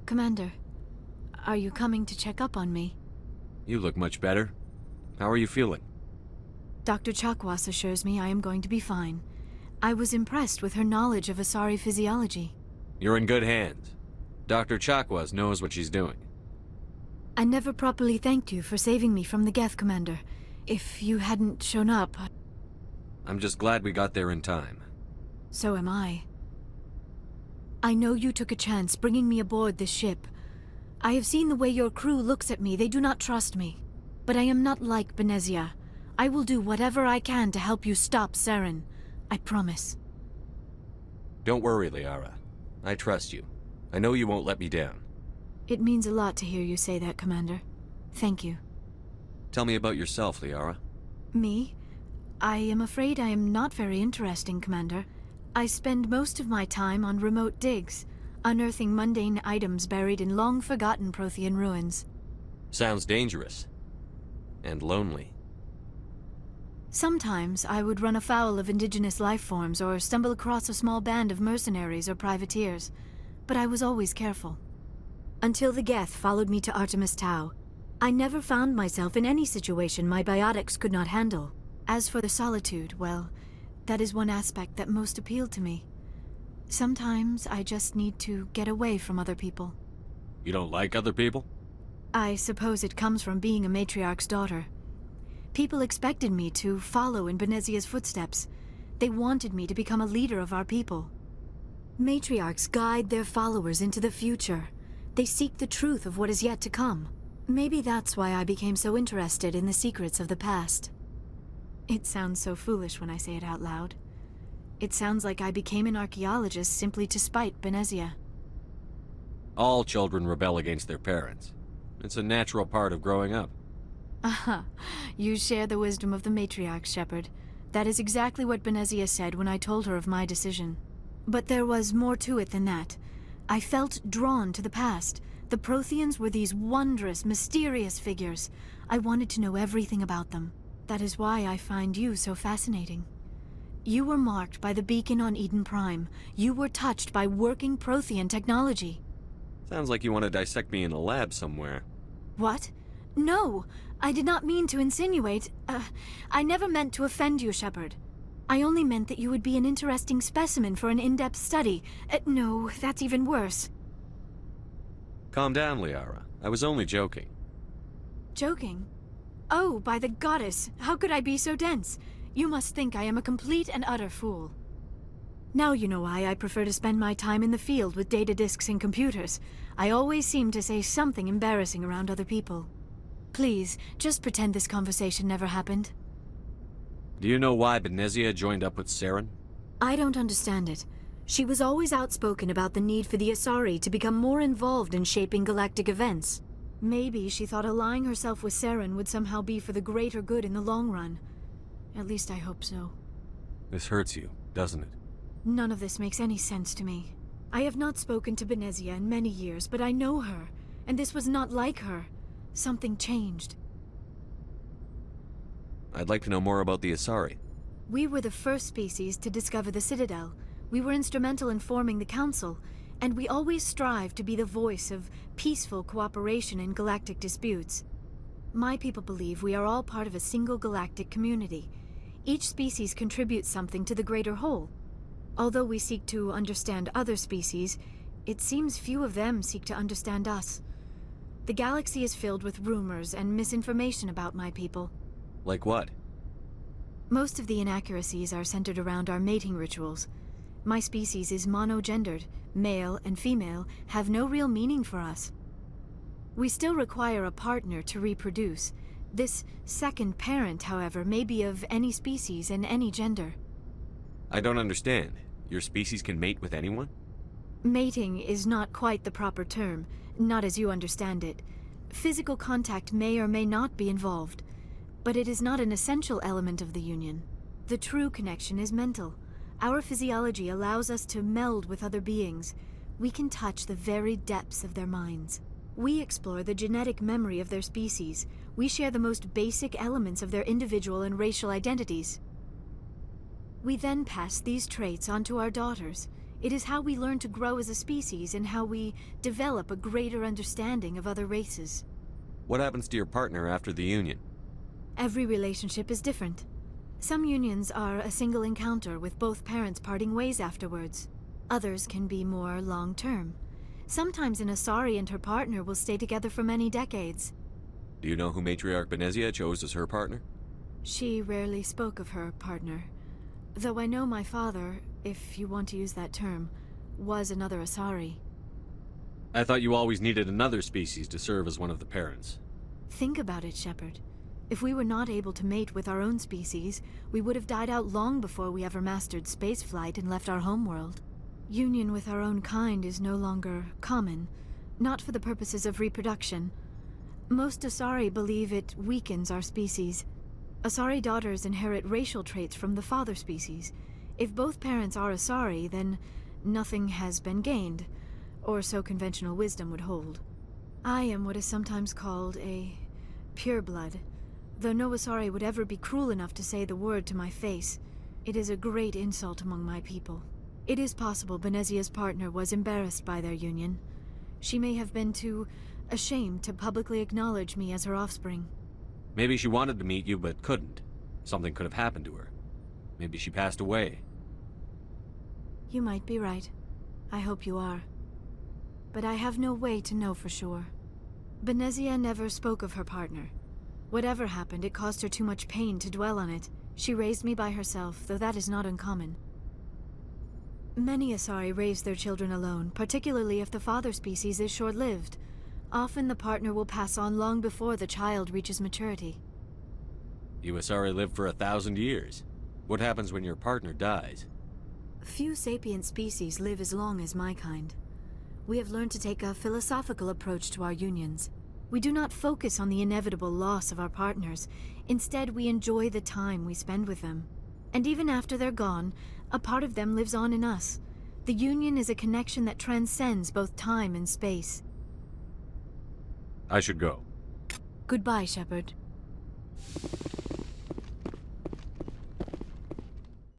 Commander, are you coming to check up on me? You look much better. How are you feeling? Dr. Chakwas assures me I am going to be fine. I was impressed with her knowledge of Asari physiology. You're in good hands. Dr. Chakwas knows what she's doing. I never properly thanked you for saving me from the Geth, Commander. If you hadn't shown up... I'm just glad we got there in time. So am I. I know you took a chance bringing me aboard this ship. I have seen the way your crew looks at me. They do not trust me. But I am not like Benezia. I will do whatever I can to help you stop Saren. I promise. Don't worry, Liara. I trust you. I know you won't let me down. It means a lot to hear you say that, Commander. Thank you. Tell me about yourself, Liara. Me? I am afraid I am not very interesting, Commander. I spend most of my time on remote digs, unearthing mundane items buried in long-forgotten Prothean ruins. Sounds dangerous. And lonely. Sometimes I would run afoul of indigenous life forms or stumble across a small band of mercenaries or privateers, but I was always careful. Until the Geth followed me to Artemis Tau, I never found myself in any situation my biotics could not handle. As for the solitude, well, that is one aspect that most appealed to me. Sometimes I just need to get away from other people. You don't like other people? I suppose it comes from being a matriarch's daughter. People expected me to follow in Benezia's footsteps. They wanted me to become a leader of our people. Matriarchs guide their followers into the future. They seek the truth of what is yet to come. Maybe that's why I became so interested in the secrets of the past. It sounds so foolish when I say it out loud. It sounds like I became an archaeologist simply to spite Benezia. All children rebel against their parents. It's a natural part of growing up. Aha, you share the wisdom of the matriarch, Shepard. That is exactly what Benezia said when I told her of my decision. But there was more to it than that. I felt drawn to the past. The Protheans were these wondrous, mysterious figures. I wanted to know everything about them. That is why I find you so fascinating. You were marked by the beacon on Eden Prime. You were touched by working Prothean technology. Sounds like you want to dissect me in a lab somewhere. What? No! I did not mean to insinuate. I never meant to offend you, Shepard. I only meant that you would be an interesting specimen for an in-depth study. No, that's even worse. Calm down, Liara. I was only joking. Joking? Oh, by the goddess, how could I be so dense? You must think I am a complete and utter fool. Now you know why I prefer to spend my time in the field with data disks and computers. I always seem to say something embarrassing around other people. Please, just pretend this conversation never happened. Do you know why Benezia joined up with Saren? I don't understand it. She was always outspoken about the need for the Asari to become more involved in shaping galactic events. Maybe she thought allying herself with Saren would somehow be for the greater good in the long run. At least I hope so. This hurts you, doesn't it? None of this makes any sense to me. I have not spoken to Benezia in many years, but I know her, and this was not like her. Something changed. I'd like to know more about the Asari. We were the first species to discover the Citadel. We were instrumental in forming the Council, and we always strive to be the voice of peaceful cooperation in galactic disputes. My people believe we are all part of a single galactic community. Each species contributes something to the greater whole. Although we seek to understand other species, it seems few of them seek to understand us. The galaxy is filled with rumors and misinformation about my people. Like what? Most of the inaccuracies are centered around our mating rituals. My species is monogendered. Male and female have no real meaning for us. We still require a partner to reproduce. This second parent, however, may be of any species and any gender. I don't understand. Your species can mate with anyone? Mating is not quite the proper term, not as you understand it. Physical contact may or may not be involved, but it is not an essential element of the union. The true connection is mental. Our physiology allows us to meld with other beings. We can touch the very depths of their minds. We explore the genetic memory of their species. We share the most basic elements of their individual and racial identities. We then pass these traits on to our daughters. It is how we learn to grow as a species and how we develop a greater understanding of other races. What happens to your partner after the union? Every relationship is different. Some unions are a single encounter with both parents parting ways afterwards. Others can be more long-term. Sometimes an Asari and her partner will stay together for many decades. Do you know who Matriarch Benezia chose as her partner? She rarely spoke of her partner. Though I know my father, if you want to use that term, was another Asari. I thought you always needed another species to serve as one of the parents. Think about it, Shepard. If we were not able to mate with our own species, we would have died out long before we ever mastered spaceflight and left our homeworld. Union with our own kind is no longer common, not for the purposes of reproduction. Most Asari believe it weakens our species. Asari daughters inherit racial traits from the father species. If both parents are Asari, then nothing has been gained, or so conventional wisdom would hold. I am what is sometimes called a pureblood, though no Asari would ever be cruel enough to say the word to my face. It is a great insult among my people. It is possible Benezia's partner was embarrassed by their union. She may have been too ashamed to publicly acknowledge me as her offspring. Maybe she wanted to meet you but couldn't. Something could have happened to her. Maybe she passed away. You might be right. I hope you are. But I have no way to know for sure. Benezia never spoke of her partner. Whatever happened, it caused her too much pain to dwell on it. She raised me by herself, though that is not uncommon. Many Asari raise their children alone, particularly if the father species is short-lived. Often the partner will pass on long before the child reaches maturity. You Asari live for 1,000 years. What happens when your partner dies? Few sapient species live as long as my kind. We have learned to take a philosophical approach to our unions. We do not focus on the inevitable loss of our partners. Instead, we enjoy the time we spend with them. And even after they're gone, a part of them lives on in us. The union is a connection that transcends both time and space. I should go. Goodbye, Shepard.